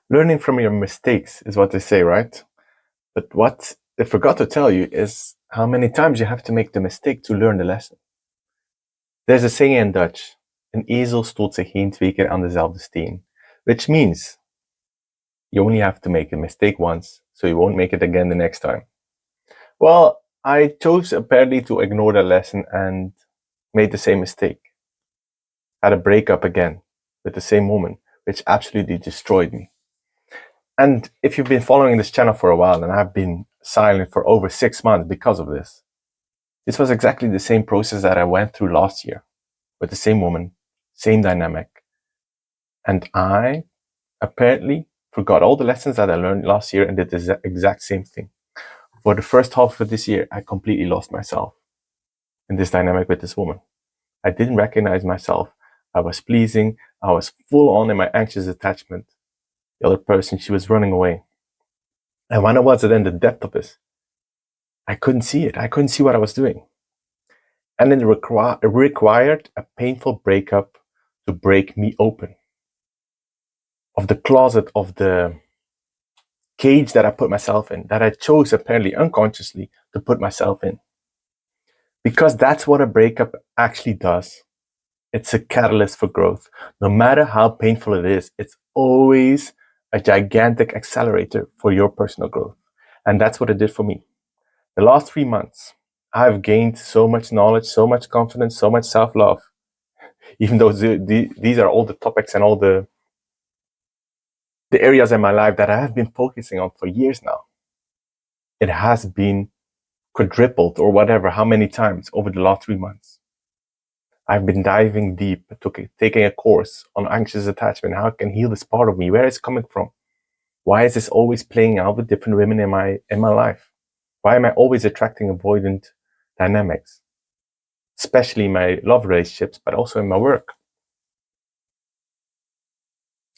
Learning from your mistakes is what they say, right? But what they forgot to tell you is how many times you have to make the mistake to learn the lesson. There's a saying in Dutch, een ezel stoot zich geen 2 keer aan dezelfde steen, which means you only have to make a mistake once, so you won't make it again the next time. Well, I chose apparently to ignore the lesson and made the same mistake. Had a breakup again with the same woman, which absolutely destroyed me. And if you've been following this channel for a while, and I've been silent for over 6 months because of this, this was exactly the same process that I went through last year with the same woman, same dynamic. And I apparently forgot all the lessons that I learned last year and did the exact same thing. For the first half of this year, I completely lost myself in this dynamic with this woman. I didn't recognize myself. I was pleasing. I was full on in my anxious attachment. The other person, she was running away. And when I was in the depth of this, I couldn't see it. I couldn't see what I was doing. And it required a painful breakup to break me open of the closet, of the cage that I put myself in, that I chose apparently unconsciously to put myself in. Because that's what a breakup actually does. It's a catalyst for growth. No matter how painful it is, it's always a gigantic accelerator for your personal growth. And that's what it did for me. The last 3 months, I've gained so much knowledge, so much confidence, so much self-love. Even though these are all the topics and all the areas in my life that I have been focusing on for years now. It has been quadrupled or whatever, how many times over the last 3 months. I've been diving deep, taking a course on anxious attachment, how I can heal this part of me, where it's coming from. Why is this always playing out with different women in my life? Why am I always attracting avoidant dynamics? Especially in my love relationships, but also in my work.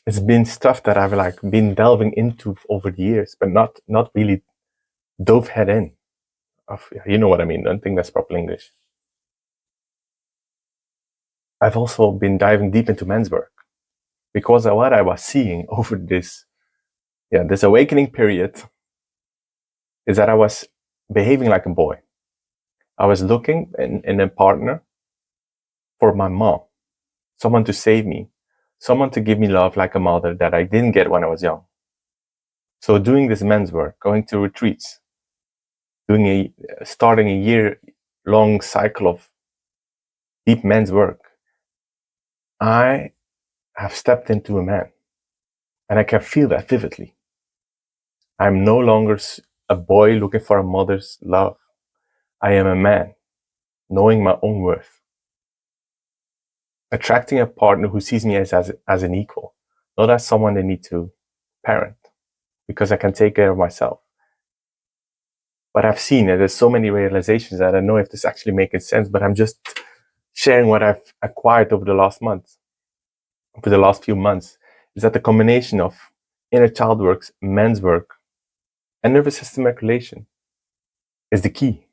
It's been stuff that I've been delving into over the years, but not really dove head in. You know what I mean? I don't think that's proper English. I've also been diving deep into men's work because of what I was seeing over this awakening period is that I was behaving like a boy. I was looking in a partner for my mom, someone to save me, someone to give me love like a mother that I didn't get when I was young. So doing this men's work, going to retreats, starting a year-long cycle of deep men's work, I have stepped into a man, and I can feel that vividly. I'm no longer a boy looking for a mother's love. I am a man, knowing my own worth, attracting a partner who sees me as an equal, not as someone they need to parent, because I can take care of myself. But I've seen that there's so many realizations that I don't know if this actually making sense, but I'm just sharing what I've acquired over the last few months, is that the combination of inner child work, men's work, and nervous system regulation is the key.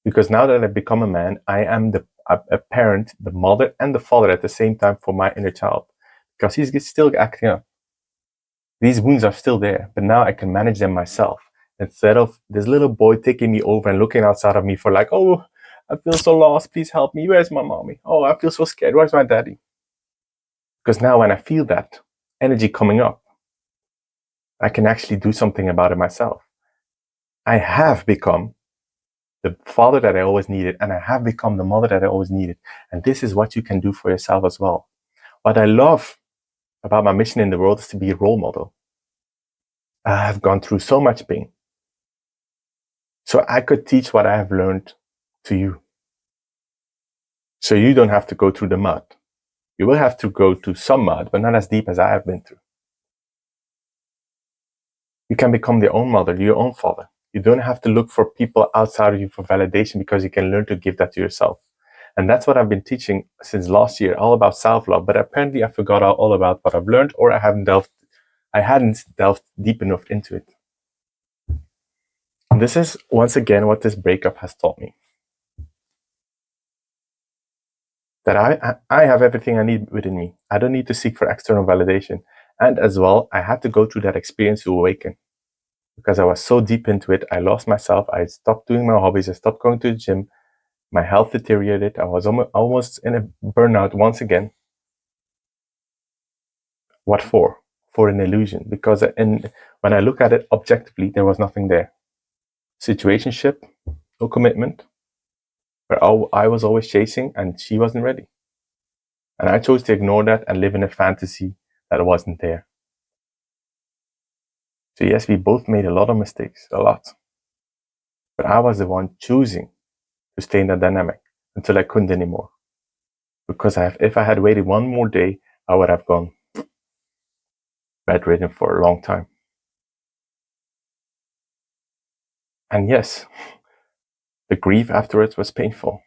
Because now that I've become a man, I am a parent, the mother and the father at the same time for my inner child. Because he's still acting up. These wounds are still there, but now I can manage them myself. Instead of this little boy taking me over and looking outside of me for like, oh, I feel so lost, please help me. Where's my mommy? Oh, I feel so scared. Where's my daddy? Because now when I feel that energy coming up, I can actually do something about it myself. I have become the father that I always needed, and I have become the mother that I always needed. And this is what you can do for yourself as well. What I love about my mission in the world is to be a role model. I have gone through so much pain, so I could teach what I have learned to you. So you don't have to go through the mud. You will have to go through some mud, but not as deep as I have been through. You can become your own mother, your own father. You don't have to look for people outside of you for validation, because you can learn to give that to yourself. And that's what I've been teaching since last year, all about self-love. But apparently I forgot all about what I've learned, or I hadn't delved deep enough into it. And this is, once again, what this breakup has taught me. That I have everything I need within me. I don't need to seek for external validation. And as well, I had to go through that experience to awaken, because I was so deep into it. I lost myself. I stopped doing my hobbies. I stopped going to the gym. My health deteriorated. I was almost in a burnout once again. What for? For an illusion. Because when I look at it objectively, there was nothing there. Situationship, no commitment, where I was always chasing and she wasn't ready. And I chose to ignore that and live in a fantasy that wasn't there. So yes, we both made a lot of mistakes, a lot. But I was the one choosing to stay in that dynamic until I couldn't anymore. Because if I had waited one more day, I would have gone bedridden for a long time. And yes, the grief afterwards was painful.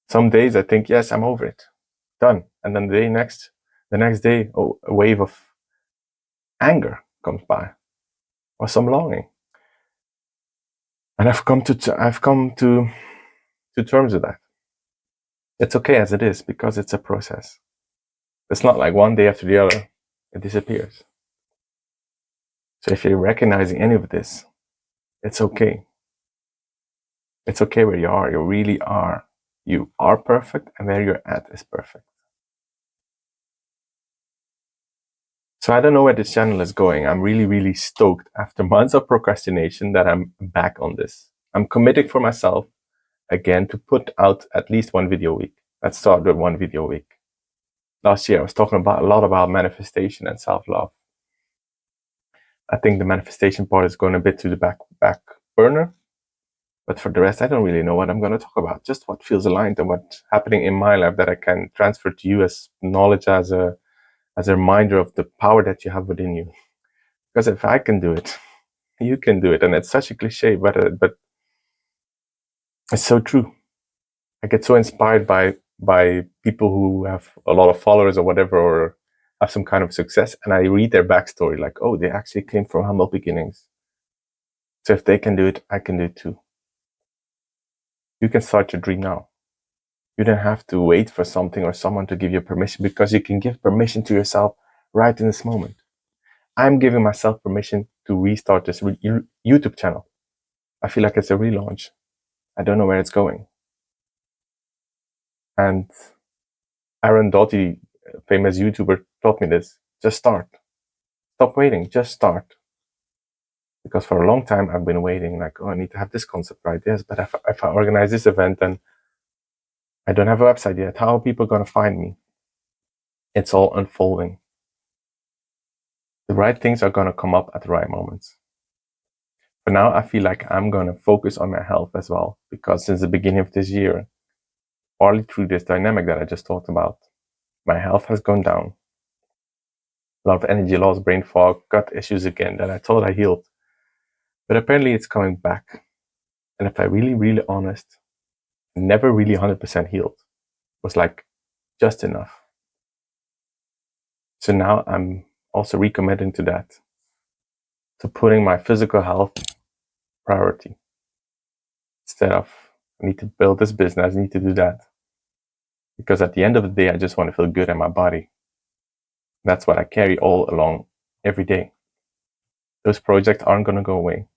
Some days I think, yes, I'm over it, done. And then the next day, a wave of anger comes by, or some longing. And I've come to terms with that. It's okay as it is, because it's a process. It's not like one day after the other, it disappears. So if you're recognizing any of this, it's okay. It's okay where you are. You really are. You are perfect, and where you're at is perfect. So I don't know where this channel is going. I'm really, really stoked after months of procrastination that I'm back on this. I'm committing for myself again to put out at least one video a week. Let's start with one video a week. Last year I was talking a lot about manifestation and self-love. I think the manifestation part is going a bit to the back burner. But for the rest, I don't really know what I'm going to talk about. Just what feels aligned and what's happening in my life that I can transfer to you as knowledge, as a reminder of the power that you have within you. Because if I can do it, you can do it. And it's such a cliche, but it's so true. I get so inspired by people who have a lot of followers or whatever, or have some kind of success, and I read their backstory, like, oh, they actually came from humble beginnings. So if they can do it, I can do it too. You can start your dream now. You don't have to wait for something or someone to give you permission, because you can give permission to yourself right in this moment. I'm giving myself permission to restart this YouTube channel. I feel like it's a relaunch. I don't know where it's going. And Aaron Doughty, famous YouTuber, taught me this. Just start. Stop waiting. Just start. Because for a long time, I've been waiting, like, oh, I need to have this concept right. Yes, but if I organize this event, then I don't have a website yet. How are people going to find me? It's all unfolding. The right things are going to come up at the right moments. For now, I feel like I'm going to focus on my health as well, because since the beginning of this year, partly through this dynamic that I just talked about, my health has gone down. A lot of energy loss, brain fog, gut issues again that I thought I healed. But apparently it's coming back. And if I'm really, really honest, never really 100% healed. It was like just enough. So now I'm also recommitting to that, to putting my physical health priority. Instead of, I need to build this business, I need to do that. Because at the end of the day, I just want to feel good in my body. That's what I carry all along every day. Those projects aren't going to go away.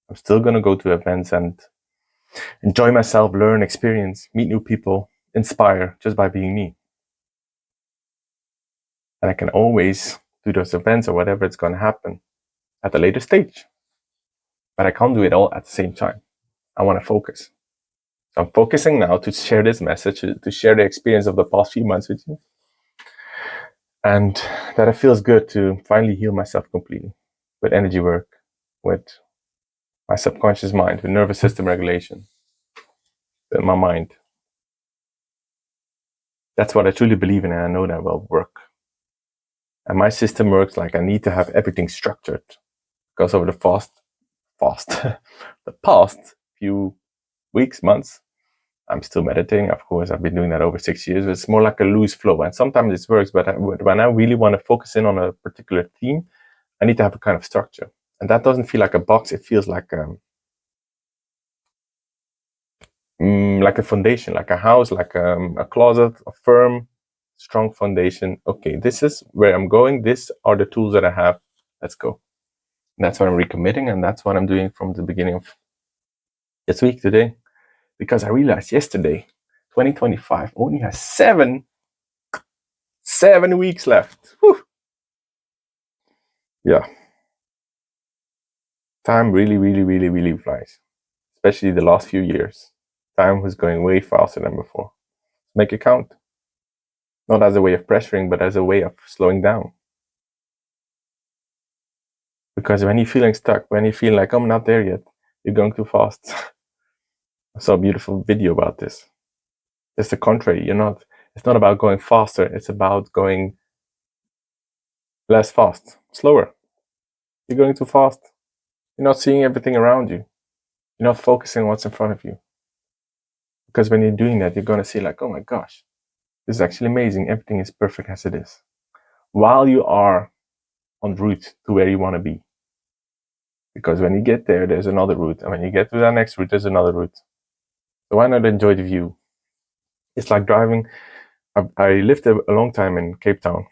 I'm still going to go to events and enjoy myself, learn, experience, meet new people, inspire just by being me. And I can always do those events or whatever it's going to happen at a later stage. But I can't do it all at the same time. I want to focus. So I'm focusing now to share this message, to share the experience of the past few months with you. And that it feels good to finally heal myself completely with energy work, with my subconscious mind, with nervous system regulation, with my mind. That's what I truly believe in, and I know that will work. And my system works like I need to have everything structured, because over the the past few weeks, months, I'm still meditating. Of course, I've been doing that over 6 years. It's more like a loose flow, and sometimes it works. But when I really want to focus in on a particular theme, I need to have a kind of structure, and that doesn't feel like a box. It feels like a foundation, like a house, like a closet, a firm strong foundation. Okay, this is where I'm going. These are the tools that I have. Let's go. And that's what I'm recommitting, and that's what I'm doing from the beginning of this week today. Because I realized yesterday, 2025 only has 7 weeks left. Whew. Yeah. Time really flies. Especially the last few years. Time was going way faster than before. Make it count. Not as a way of pressuring, but as a way of slowing down. Because when you're feeling stuck, when you feel like I'm not there yet, you're going too fast. I saw a beautiful video about this. It's the contrary. It's not about going faster. It's about going less fast, slower. You're going too fast. You're not seeing everything around you. You're not focusing on what's in front of you. Because when you're doing that, you're going to see like, oh my gosh, this is actually amazing. Everything is perfect as it is. While you are en route to where you want to be. Because when you get there, there's another route. And when you get to that next route, there's another route. So why not enjoy the view? It's like driving. I lived a long time in Cape Town.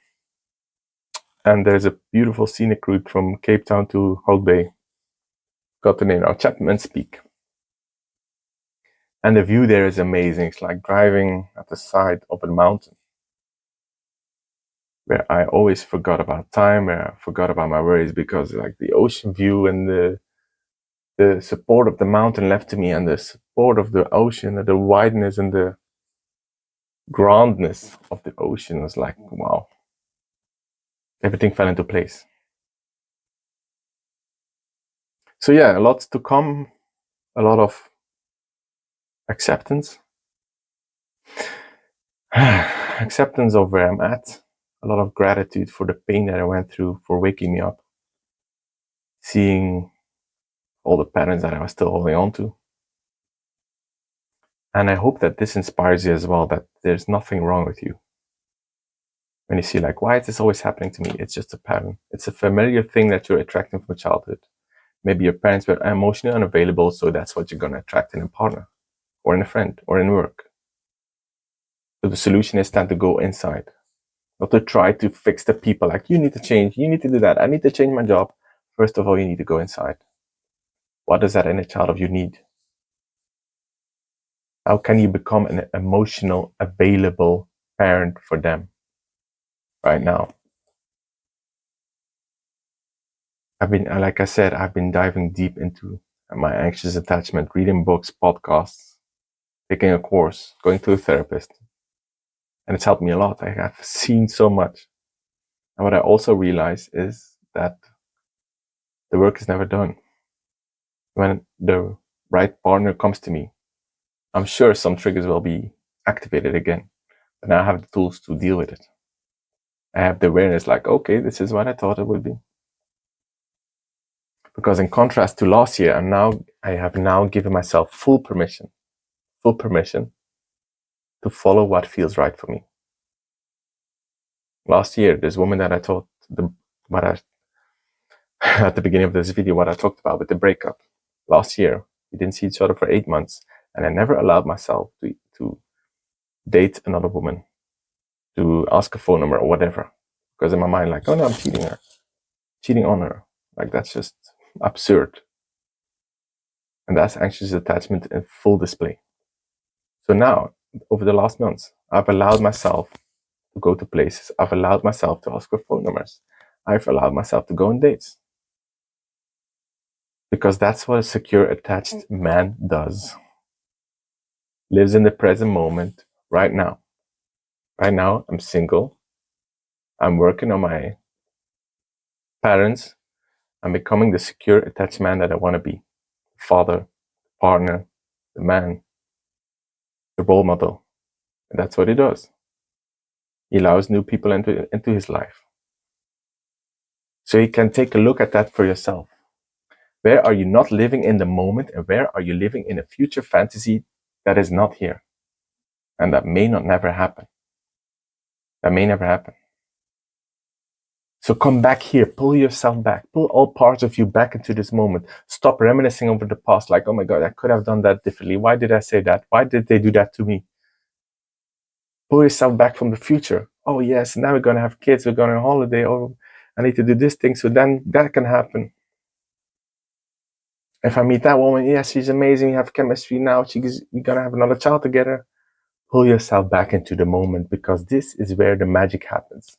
And there's a beautiful scenic route from Cape Town to Hout Bay. Got the name now, Chapman's Peak. And the view there is amazing. It's like driving at the side of a mountain. Where I always forgot about time, where I forgot about my worries, because like the ocean view and the support of the mountain left to me, and the support of the ocean, and the wideness and the grandness of the ocean was like, wow. Everything fell into place. So yeah, a lot to come, a lot of acceptance. Acceptance of where I'm at, a lot of gratitude for the pain that I went through, for waking me up, seeing all the patterns that I was still holding on to. And I hope that this inspires you as well, that there's nothing wrong with you. When you see like, why is this always happening to me? It's just a pattern. It's a familiar thing that you're attracting from childhood. Maybe your parents were emotionally unavailable, so that's what you're going to attract in a partner, or in a friend, or in work. So the solution is time to go inside. Not to try to fix the people, like, you need to change, you need to do that, I need to change my job. First of all, you need to go inside. What does that inner child of you need? How can you become an emotional, available parent for them right now? Like I said, I've been diving deep into my anxious attachment, reading books, podcasts, taking a course, going to a therapist. And it's helped me a lot. I have seen so much. And what I also realize is that the work is never done. When the right partner comes to me, I'm sure some triggers will be activated again. But now I have the tools to deal with it. I have the awareness like, okay, this is what I thought it would be. Because in contrast to last year, I have now given myself full permission to follow what feels right for me. Last year, this woman that I told at the beginning of this video, what I talked about with the breakup. Last year, we didn't see each other for 8 months, and I never allowed myself to date another woman, to ask a phone number or whatever. Because in my mind, like, oh no, I'm cheating on her. Like, that's just absurd. And that's anxious attachment in full display. So now, over the last months, I've allowed myself to go to places. I've allowed myself to ask for phone numbers. I've allowed myself to go on dates. Because that's what a secure attached man does. Lives in the present moment, right now. Right now, I'm single. I'm working on my parents. I'm becoming the secure attached man that I want to be. Father, partner, the man, the role model. And that's what he does. He allows new people into his life. So you can take a look at that for yourself. Where are you not living in the moment, and where are you living in a future fantasy that is not here? And that may not never happen. That may never happen. So come back here, pull yourself back, pull all parts of you back into this moment. Stop reminiscing over the past like, oh my God, I could have done that differently. Why did I say that? Why did they do that to me? Pull yourself back from the future. oh yes, now we're gonna have kids, we're going on holiday, oh, I need to do this thing, so then that can happen. If I meet that woman, yes, she's amazing, we have chemistry now, we're gonna have another child together. Pull yourself back into the moment, because this is where the magic happens.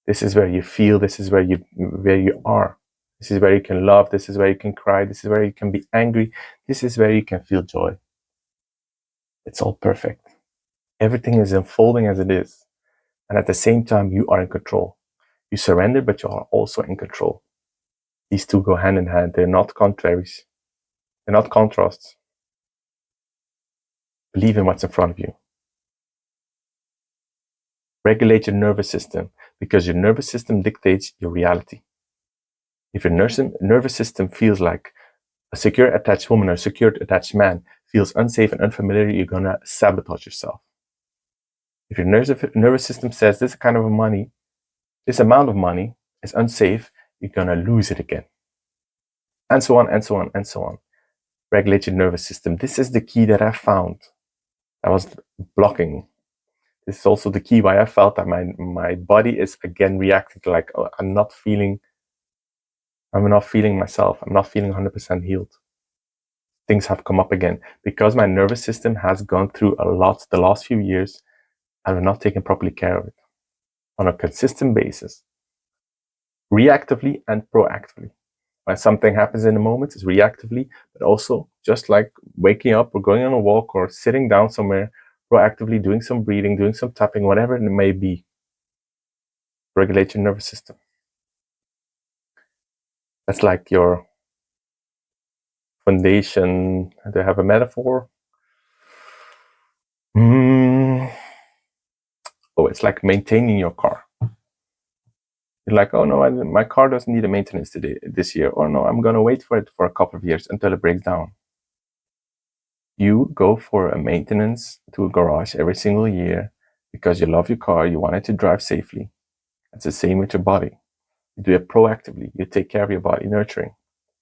This is where you feel, this is where you are. This is where you can love, this is where you can cry, this is where you can be angry, this is where you can feel joy. It's all perfect. Everything is unfolding as it is. And at the same time, you are in control. You surrender, but you are also in control. These two go hand in hand. They're not contraries. They're not contrasts. Believe in what's in front of you. Regulate your nervous system, because your nervous system dictates your reality. If your nervous system feels like a secure attached woman or a secure attached man feels unsafe and unfamiliar, you're going to sabotage yourself. If your nervous system says this amount of money is unsafe, you're going to lose it again. And so on, and so on, and so on. Regulate your nervous system. This is the key that I found that was blocking. This is also the key why I felt that my body is again reacting to, like, oh, I'm not feeling myself. I'm not feeling 100% healed. Things have come up again because my nervous system has gone through a lot the last few years, and I've not taken properly care of it on a consistent basis, reactively and proactively. When something happens in the moment, it's reactively, but also just like waking up or going on a walk or sitting down somewhere, proactively doing some breathing, doing some tapping, whatever it may be. Regulate your nervous system. That's like your foundation. Do I have a metaphor? Oh, it's like maintaining your car. You're like, oh no, my car doesn't need a maintenance this year. Or no, I'm going to wait for it for a couple of years until it breaks down. You go for a maintenance to a garage every single year because you love your car, you want it to drive safely. It's the same with your body. You do it proactively. You take care of your body, nurturing.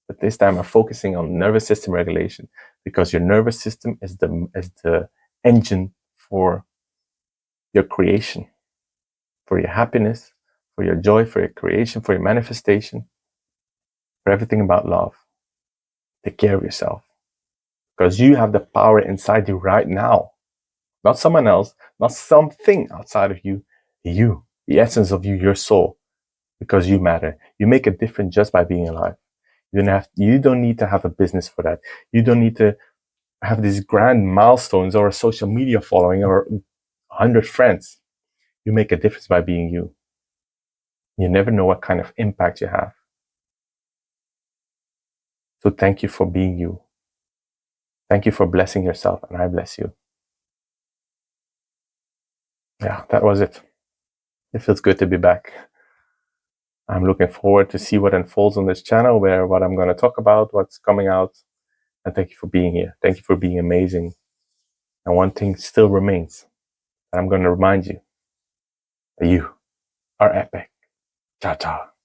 But this time I'm focusing on nervous system regulation, because your nervous system is the engine for your creation, for your happiness, for your joy, for your creation, for your manifestation, for everything about love. Take care of yourself, because you have the power inside you right now. Not someone else, not something outside of you. You, the essence of you, your soul, because you matter. You make a difference just by being alive. You don't need to have a business for that. You don't need to have these grand milestones or a social media following or 100 friends. You make a difference by being you. You never know what kind of impact you have. So thank you for being you. Thank you for blessing yourself, and I bless you. Yeah, that was it. It feels good to be back. I'm looking forward to see what unfolds on this channel, what I'm going to talk about, what's coming out. And thank you for being here. Thank you for being amazing. And one thing still remains. And I'm going to remind you that you are epic. Ciao, ciao.